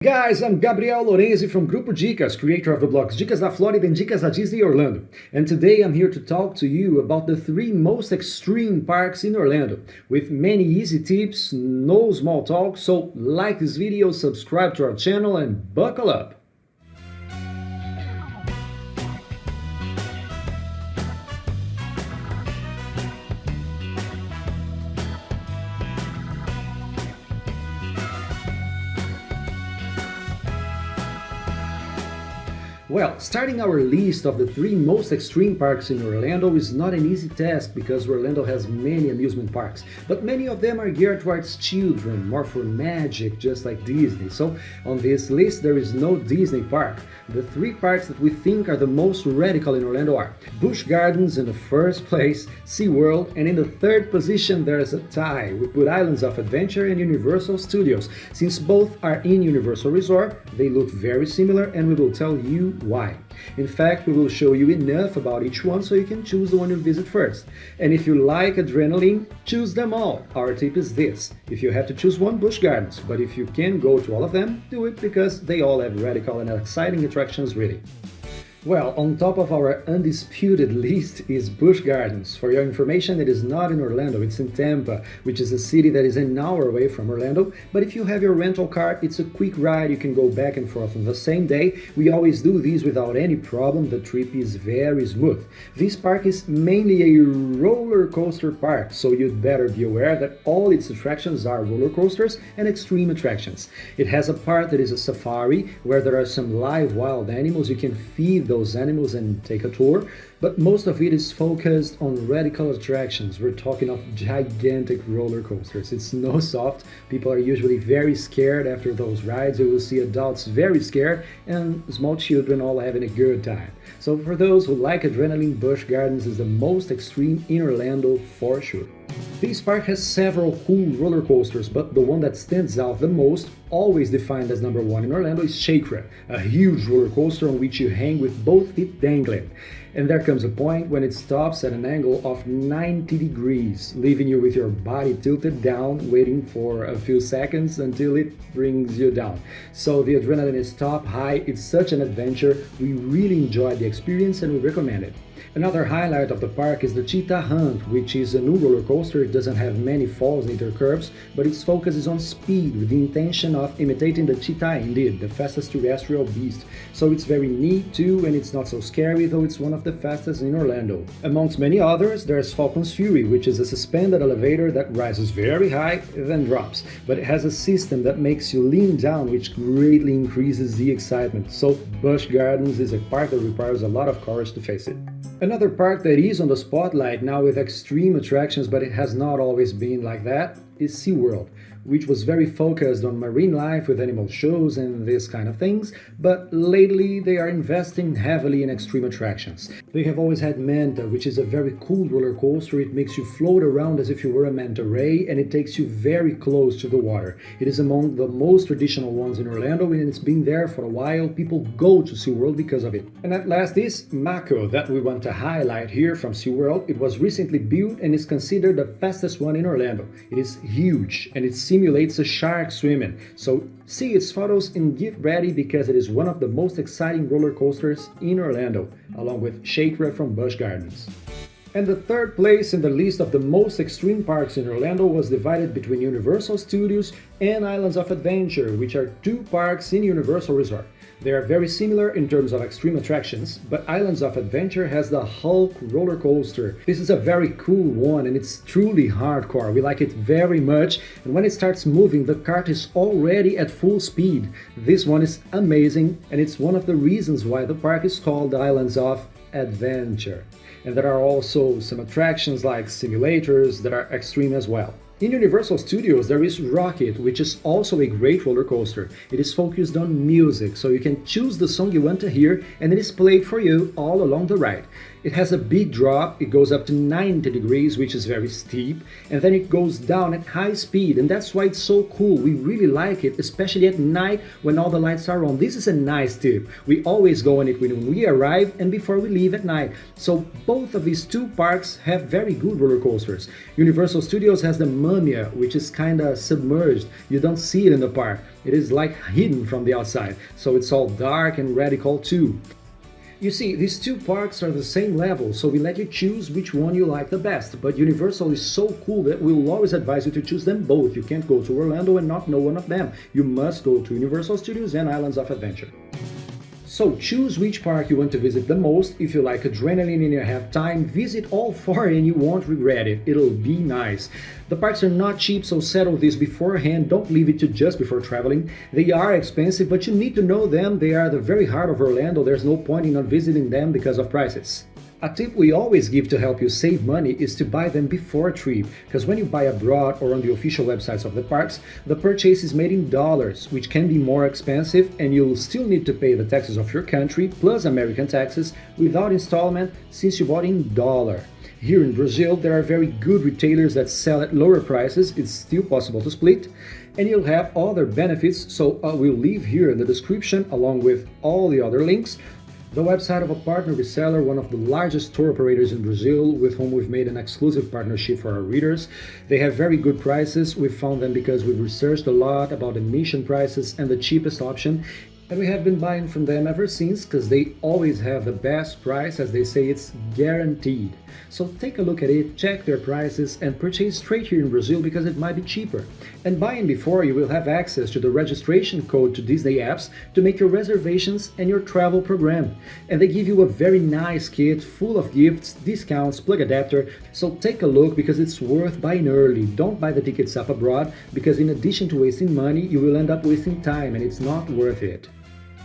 Guys, I'm Gabriel Lorenzi from Grupo Dicas, creator of the blogs Dicas da Flórida and Dicas da Disney Orlando. And today I'm here to talk to you about the 3 most extreme parks in Orlando, with many easy tips, no small talk, so like this video, subscribe to our channel and buckle up! Well, starting our list of the 3 most extreme parks in Orlando is not an easy task because Orlando has many amusement parks, but many of them are geared towards children, more for magic, just like Disney. So on this list there is no Disney park. The 3 parks that we think are the most radical in Orlando are Busch Gardens in the first place, SeaWorld, and in the 3rd position there is a tie. We put Islands of Adventure and Universal Studios. Since both are in Universal Resort, they look very similar and we will tell you why. In fact, we will show you enough about each one so you can choose the one you visit first. And if you like adrenaline, choose them all. Our tip is this: if you have to choose one, Busch Gardens, but if you can go to all of them, do it because they all have radical and exciting attractions really. Well, on top of our undisputed list is Busch Gardens. For your information, it is not in Orlando, it's in Tampa, which is a city that is an hour away from Orlando. But if you have your rental car, it's a quick ride, you can go back and forth on the same day. We always do these without any problem, the trip is very smooth. This park is mainly a roller coaster park, so you'd better be aware that all its attractions are roller coasters and extreme attractions. It has a part that is a safari, where there are some live wild animals. You can feed those animals and take a tour, but most of it is focused on radical attractions. We're talking of gigantic roller coasters. It's no soft. People are usually very scared after those rides. You will see adults very scared and small children all having a good time. So for those who like adrenaline, Busch Gardens is the most extreme in Orlando for sure. This park has several cool roller coasters, but the one that stands out the most, always defined as number 1 in Orlando, is Shakewrap, a huge roller coaster on which you hang with both feet dangling. And there comes a point when it stops at an angle of 90 degrees, leaving you with your body tilted down, waiting for a few seconds until it brings you down. So the adrenaline is top high, it's such an adventure, we really enjoyed the experience and we recommend it. Another highlight of the park is the Cheetah Hunt, which is a new roller coaster. It doesn't have many falls neither curves, but its focus is on speed with the intention of imitating the cheetah indeed, the fastest terrestrial beast. So it's very neat too, and it's not so scary, though it's one of the fastest in Orlando. Amongst many others, there's Falcon's Fury, which is a suspended elevator that rises very high, then drops. But it has a system that makes you lean down, which greatly increases the excitement. So Busch Gardens is a park that requires a lot of courage to face it. Another park that is on the spotlight now with extreme attractions, but it has not always been like that, is SeaWorld, which was very focused on marine life with animal shows and this kind of things, but lately they are investing heavily in extreme attractions. They have always had Manta, which is a very cool roller coaster. It makes you float around as if you were a manta ray, and it takes you very close to the water. It is among the most traditional ones in Orlando, and it's been there for a while. People go to SeaWorld because of it. And at last is Mako, that we want to highlight here from SeaWorld. It was recently built and is considered the fastest one in Orlando. It is huge and it simulates a shark swimming. So see its photos and get ready because it is one of the most exciting roller coasters in Orlando, along with Shakewrap from Busch Gardens. And the 3rd place in the list of the most extreme parks in Orlando was divided between Universal Studios and Islands of Adventure, which are 2 parks in Universal Resort. They are very similar in terms of extreme attractions, but Islands of Adventure has the Hulk roller coaster. This is a very cool one and it's truly hardcore. We like it very much, and when it starts moving, the cart is already at full speed. This one is amazing, and it's one of the reasons why the park is called Islands of Adventure. And there are also some attractions like simulators that are extreme as well. In Universal Studios there is Rocket, which is also a great roller coaster. It is focused on music, so you can choose the song you want to hear and it is played for you all along the ride. It has a big drop, it goes up to 90 degrees, which is very steep, and then it goes down at high speed, and that's why it's so cool. We really like it, especially at night when all the lights are on. This is a nice tip. We always go on it when we arrive and before we leave at night. So both of these two parks have very good roller coasters. Universal Studios has the Mumia, which is kinda submerged. You don't see it in the park. It is like hidden from the outside, so it's all dark and radical too. You see, these two parks are the same level, so we let you choose which one you like the best, but Universal is so cool that we will always advise you to choose them both. You can't go to Orlando and not know one of them. You must go to Universal Studios and Islands of Adventure. So choose which park you want to visit the most. If you like adrenaline and you have time, visit all four and you won't regret it. It'll be nice. The parks are not cheap, so settle this beforehand. Don't leave it to just before traveling. They are expensive, but you need to know them. They are the very heart of Orlando. There's no point in not visiting them because of prices. A tip we always give to help you save money is to buy them before a trip, because when you buy abroad or on the official websites of the parks, the purchase is made in dollars, which can be more expensive, and you'll still need to pay the taxes of your country plus American taxes without installment since you bought in dollar. Here in Brazil, there are very good retailers that sell at lower prices. It's still possible to split, and you'll have other benefits, so we'll leave here in the description along with all the other links. The website of a partner reseller, one of the largest tour operators in Brazil, with whom we've made an exclusive partnership for our readers. They have very good prices. We've found them because we've researched a lot about emission prices and the cheapest option. And we have been buying from them ever since, because they always have the best price. As they say, it's guaranteed. So take a look at it, check their prices, and purchase straight here in Brazil because it might be cheaper. And buying before, you will have access to the registration code to Disney apps to make your reservations and your travel program. And they give you a very nice kit full of gifts, discounts, plug adapter. So take a look because it's worth buying early. Don't buy the tickets up abroad, because in addition to wasting money, you will end up wasting time and it's not worth it.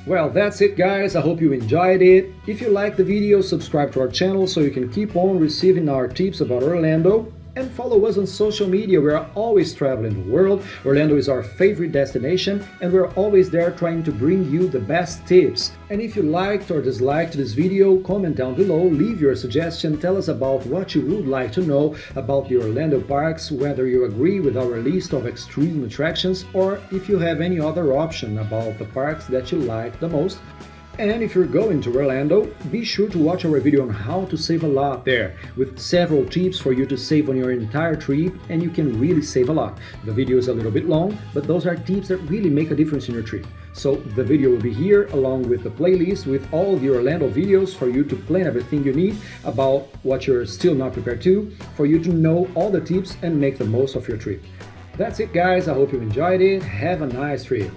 Well, that's it guys, I hope you enjoyed it. If you liked the video, subscribe to our channel so you can keep on receiving our tips about Orlando. And follow us on social media. We are always traveling the world. Orlando is our favorite destination, and we're always there trying to bring you the best tips. And if you liked or disliked this video, comment down below, leave your suggestion, tell us about what you would like to know about the Orlando parks, whether you agree with our list of extreme attractions, or if you have any other option about the parks that you like the most. And if you're going to Orlando, be sure to watch our video on how to save a lot there, with several tips for you to save on your entire trip, and you can really save a lot. The video is a little bit long, but those are tips that really make a difference in your trip. So the video will be here along with the playlist with all the Orlando videos for you to plan everything you need about what you're still not prepared to, for you to know all the tips and make the most of your trip. That's it guys, I hope you enjoyed it. Have a nice trip.